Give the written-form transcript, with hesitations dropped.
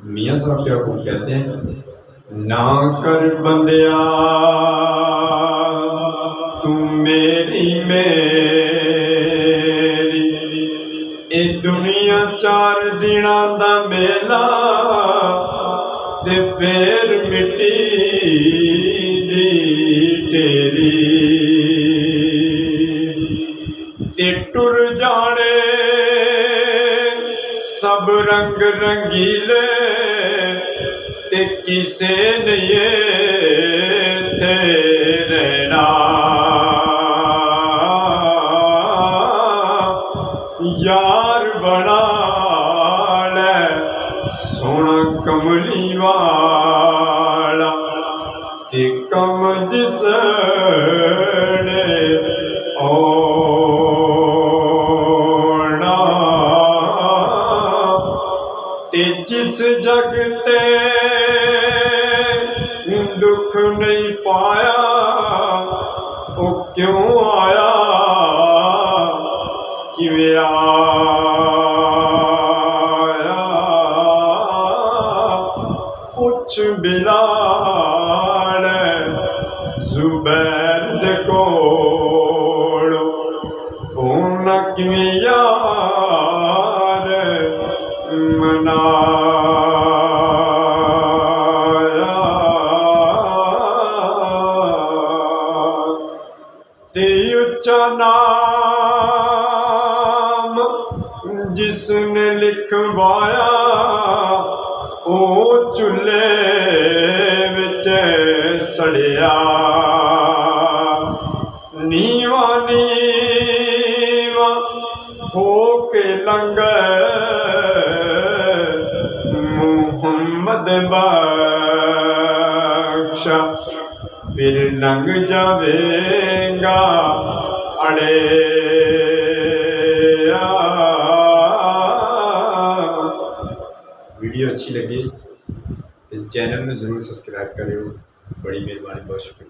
मियाँ साहब क्या खूब कहते हैं, ना कर बंदिया तू मेरी मेरी, ए दुनिया चार दिना दा मेला ते फिर मिट्टी दी ढेरी, ते टुर जाने सब रंग रंगीले, ते किसे नहीं थे रहना, यार बना ले सोना कमली वाला, ते कम जिसने ओना, ते जिस जग ते दुख नहीं पाया वो क्यों आया किवें आया, पुछ बिलाल जुबैर दे कोलों उन्हां किवें यार मनाया, ते उच्चा नाम जिसने लिखवाया ओ चुल्हे विच सड़िया, नीवा नीवा हो के लंघे मुहम्मद बख्शा, फिर लंघ जावेगा अड़े। वीडियो अच्छी लगी तो चैनल में ज़रूर सब्सक्राइब करियो, बड़ी मेहरबानी, बहुत शुक्रिया।